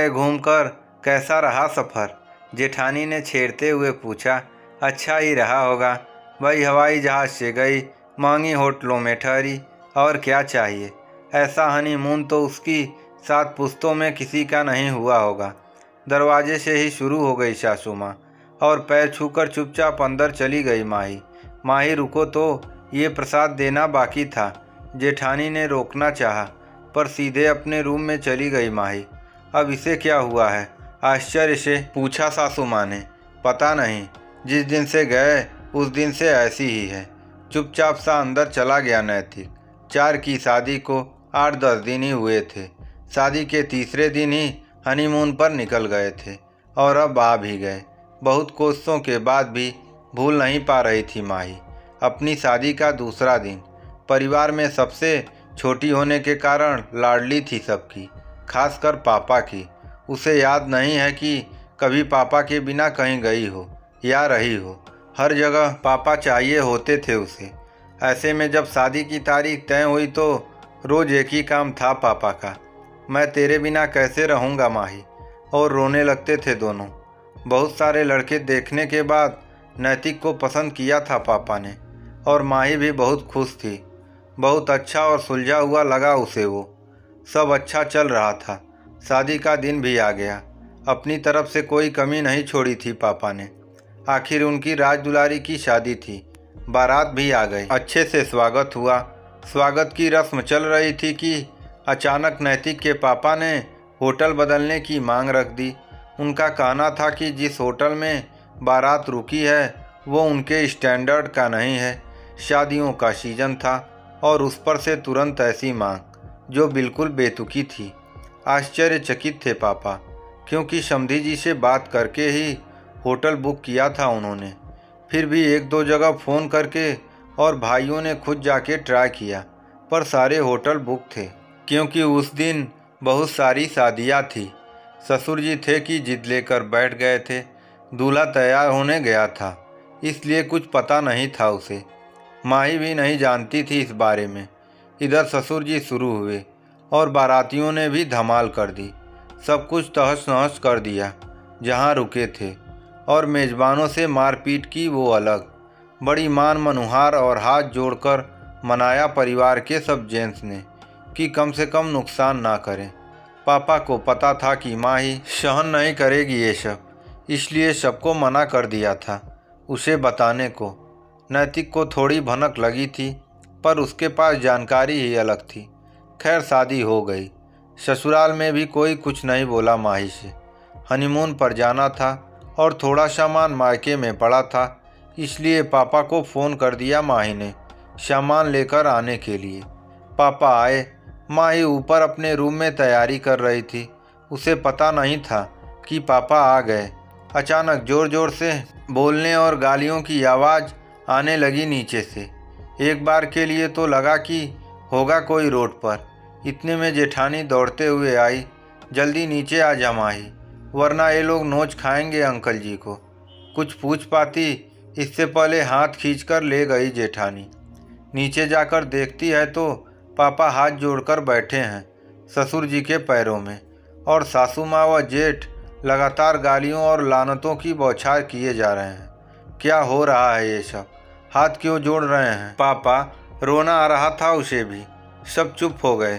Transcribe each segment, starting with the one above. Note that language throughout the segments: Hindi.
गए घूमकर, कैसा रहा सफ़र? जेठानी ने छेड़ते हुए पूछा। अच्छा ही रहा होगा भाई, हवाई जहाज़ से गई, महंगी होटलों में ठहरी, और क्या चाहिए। ऐसा हनीमून तो उसकी 7 पुश्तों में किसी का नहीं हुआ होगा। दरवाजे से ही शुरू हो गई सासू माँ, और पैर छूकर चुपचाप अंदर चली गई माही। माही रुको, तो ये प्रसाद देना बाकी था। जेठानी ने रोकना चाहा, पर सीधे अपने रूम में चली गई माही। अब इसे क्या हुआ है? आश्चर्य से पूछा सासू माँ ने। पता नहीं, जिस दिन से गए उस दिन से ऐसी ही है। चुपचाप सा अंदर चला गया नैतिक। 4 की शादी को 8-10 दिन ही हुए थे। शादी के तीसरे दिन ही हनीमून पर निकल गए थे, और अब आ भी गए। बहुत कोशिशों के बाद भी भूल नहीं पा रही थी माही अपनी शादी का दूसरा दिन। परिवार में सबसे छोटी होने के कारण लाडली थी सबकी, खासकर पापा की। उसे याद नहीं है कि कभी पापा के बिना कहीं गई हो या रही हो। हर जगह पापा चाहिए होते थे उसे। ऐसे में जब शादी की तारीख तय हुई तो रोज़ एक ही काम था पापा का, मैं तेरे बिना कैसे रहूँगा माही। और रोने लगते थे दोनों। बहुत सारे लड़के देखने के बाद नैतिक को पसंद किया था पापा ने, और माही भी बहुत खुश थी। बहुत अच्छा और सुलझा हुआ लगा उसे वो। सब अच्छा चल रहा था। शादी का दिन भी आ गया। अपनी तरफ से कोई कमी नहीं छोड़ी थी पापा ने। आखिर उनकी राजदुलारी की शादी थी। बारात भी आ गई। अच्छे से स्वागत हुआ। स्वागत की रस्म चल रही थी कि अचानक नैतिक के पापा ने होटल बदलने की मांग रख दी। उनका कहना था कि जिस होटल में बारात रुकी है वो उनके स्टैंडर्ड का नहीं है। शादियों का सीजन था, और उस पर से तुरंत ऐसी मांग जो बिल्कुल बेतुकी थी। आश्चर्यचकित थे पापा, क्योंकि समधी जी से बात करके ही होटल बुक किया था उन्होंने। फिर भी 1-2 जगह फ़ोन करके और भाइयों ने खुद जाके ट्राई किया, पर सारे होटल बुक थे। क्योंकि उस दिन बहुत सारी शादियाँ थी। ससुर जी थे कि जिद लेकर बैठ गए थे। दूल्हा तैयार होने गया था, इसलिए कुछ पता नहीं था उसे। माही भी नहीं जानती थी इस बारे में। इधर ससुर जी शुरू हुए, और बारातियों ने भी धमाल कर दी। सब कुछ तहस नहस कर दिया जहाँ रुके थे, और मेज़बानों से मारपीट की वो अलग। बड़ी मान मनुहार और हाथ जोड़कर मनाया परिवार के सब जेंट्स ने कि कम से कम नुकसान ना करें। पापा को पता था कि माही सहन नहीं करेगी ये सब, इसलिए सबको मना कर दिया था उसे बताने को। नैतिक को थोड़ी भनक लगी थी, पर उसके पास जानकारी ही अलग थी। खैर शादी हो गई। ससुराल में भी कोई कुछ नहीं बोला माही से। हनीमून पर जाना था, और थोड़ा सामान मायके में पड़ा था, इसलिए पापा को फ़ोन कर दिया माही ने सामान लेकर आने के लिए। पापा आए। माही ऊपर अपने रूम में तैयारी कर रही थी। उसे पता नहीं था कि पापा आ गए। अचानक ज़ोर ज़ोर से बोलने और गालियों की आवाज़ आने लगी नीचे से। एक बार के लिए तो लगा कि होगा कोई रोड पर। इतने में जेठानी दौड़ते हुए आई। जल्दी नीचे आ जा माही, वरना ये लोग नोच खाएंगे अंकल जी को। कुछ पूछ पाती इससे पहले हाथ खींचकर ले गई जेठानी। नीचे जाकर देखती है तो पापा हाथ जोड़कर बैठे हैं ससुर जी के पैरों में, और सासू माँ व जेठ लगातार गालियों और लानतों की बौछार किए जा रहे हैं। क्या हो रहा है ये सब? हाथ क्यों जोड़ रहे हैं? पापा रोना आ रहा था उसे भी। सब चुप हो गए।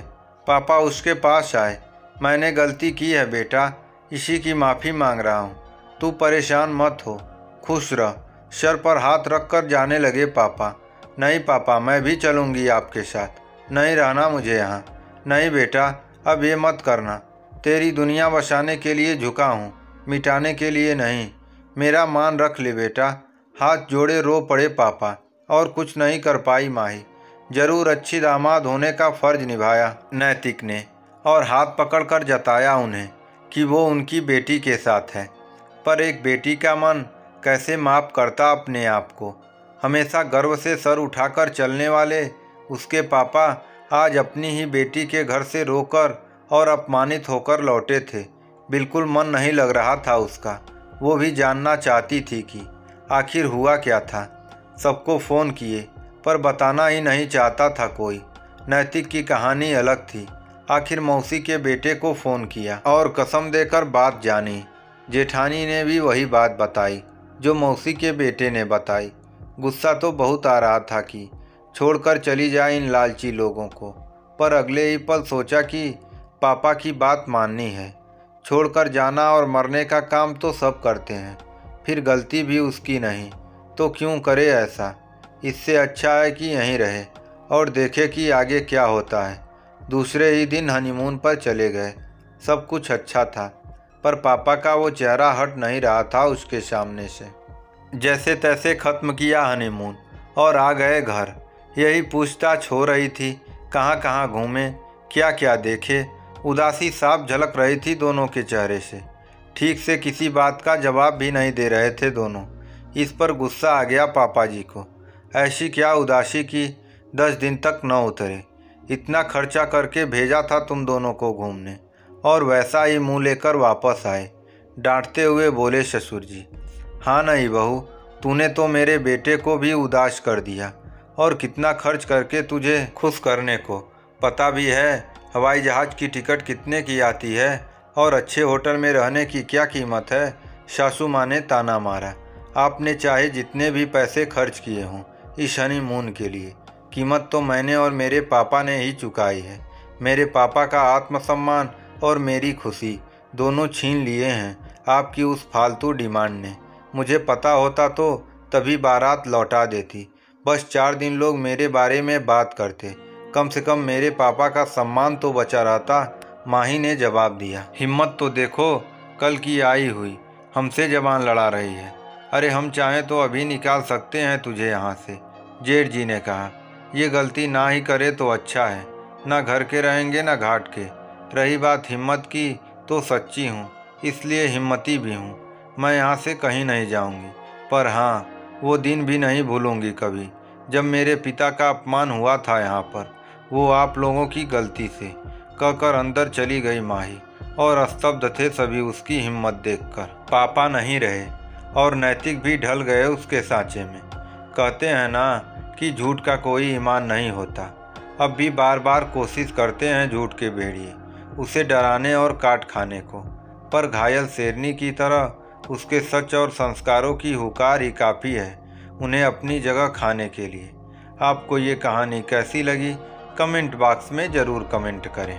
पापा उसके पास आए। मैंने गलती की है बेटा, इसी की माफ़ी मांग रहा हूँ। तू परेशान मत हो, खुश रह। सर पर हाथ रखकर जाने लगे पापा। नहीं पापा, मैं भी चलूँगी आपके साथ। नहीं रहना मुझे यहाँ। नहीं बेटा, अब ये मत करना। तेरी दुनिया बसाने के लिए झुका हूँ, मिटाने के लिए नहीं। मेरा मान रख ले बेटा। हाथ जोड़े रो पड़े पापा, और कुछ नहीं कर पाई माही। जरूर अच्छी दामाद होने का फर्ज निभाया नैतिक ने, और हाथ पकड़कर जताया उन्हें कि वो उनकी बेटी के साथ है। पर एक बेटी का मन कैसे माफ़ करता अपने आप को। हमेशा गर्व से सर उठाकर चलने वाले उसके पापा आज अपनी ही बेटी के घर से रोकर और अपमानित होकर लौटे थे। बिल्कुल मन नहीं लग रहा था उसका। वो भी जानना चाहती थी कि आखिर हुआ क्या था। सबको फ़ोन किए, पर बताना ही नहीं चाहता था कोई। नैतिक की कहानी अलग थी। आखिर मौसी के बेटे को फ़ोन किया और कसम देकर बात जानी। जेठानी ने भी वही बात बताई जो मौसी के बेटे ने बताई। गुस्सा तो बहुत आ रहा था कि छोड़कर चली जाए इन लालची लोगों को, पर अगले ही पल सोचा कि पापा की बात माननी है। छोड़कर जाना और मरने का काम तो सब करते हैं, फिर गलती भी उसकी नहीं तो क्यों करे ऐसा। इससे अच्छा है कि यहीं रहे और देखे कि आगे क्या होता है। दूसरे ही दिन हनीमून पर चले गए। सब कुछ अच्छा था, पर पापा का वो चेहरा हट नहीं रहा था उसके सामने से। जैसे तैसे ख़त्म किया हनीमून और आ गए घर। यही पूछताछ हो रही थी, कहाँ कहाँ घूमे, क्या क्या देखे। उदासी साफ झलक रही थी दोनों के चेहरे से। ठीक से किसी बात का जवाब भी नहीं दे रहे थे दोनों। इस पर गुस्सा आ गया पापा जी को। ऐसी क्या उदासी कि 10 दिन तक न उतरे। इतना खर्चा करके भेजा था तुम दोनों को घूमने और वैसा ही मुंह लेकर वापस आए। डांटते हुए बोले ससुर जी। हाँ नहीं बहू, तूने तो मेरे बेटे को भी उदास कर दिया। और कितना खर्च करके तुझे खुश करने को। पता भी है हवाई जहाज़ की टिकट कितने की आती है और अच्छे होटल में रहने की क्या कीमत है। सासू माँ ने ताना मारा। आपने चाहे जितने भी पैसे खर्च किए हों इस हनीमून के लिए, कीमत तो मैंने और मेरे पापा ने ही चुकाई है। मेरे पापा का आत्मसम्मान और मेरी खुशी दोनों छीन लिए हैं आपकी उस फालतू डिमांड ने। मुझे पता होता तो तभी बारात लौटा देती। बस 4 दिन लोग मेरे बारे में बात करते, कम से कम मेरे पापा का सम्मान तो बचा रहता। माही ने जवाब दिया। हिम्मत तो देखो, कल की आई हुई हमसे जबान लड़ा रही है। अरे हम चाहें तो अभी निकाल सकते हैं तुझे यहाँ से, जेठ जी ने कहा। ये गलती ना ही करे तो अच्छा है, ना घर के रहेंगे ना घाट के। रही बात हिम्मत की तो सच्ची हूँ, इसलिए हिम्मती भी हूँ। मैं यहाँ से कहीं नहीं जाऊँगी, पर हाँ वो दिन भी नहीं भूलूंगी कभी जब मेरे पिता का अपमान हुआ था यहाँ पर। वो आप लोगों की गलती से, कहकर अंदर चली गई माही और स्तब्ध थे सभी उसकी हिम्मत देखकर। पापा नहीं रहे और नैतिक भी ढल गए उसके सांचे में। कहते हैं ना कि झूठ का कोई ईमान नहीं होता। अब भी बार बार कोशिश करते हैं झूठ के भेड़िए उसे डराने और काट खाने को, पर घायल शेरनी की तरह उसके सच और संस्कारों की हुकार ही काफ़ी है उन्हें अपनी जगह खाने के लिए। आपको ये कहानी कैसी लगी कमेंट बॉक्स में ज़रूर कमेंट करें।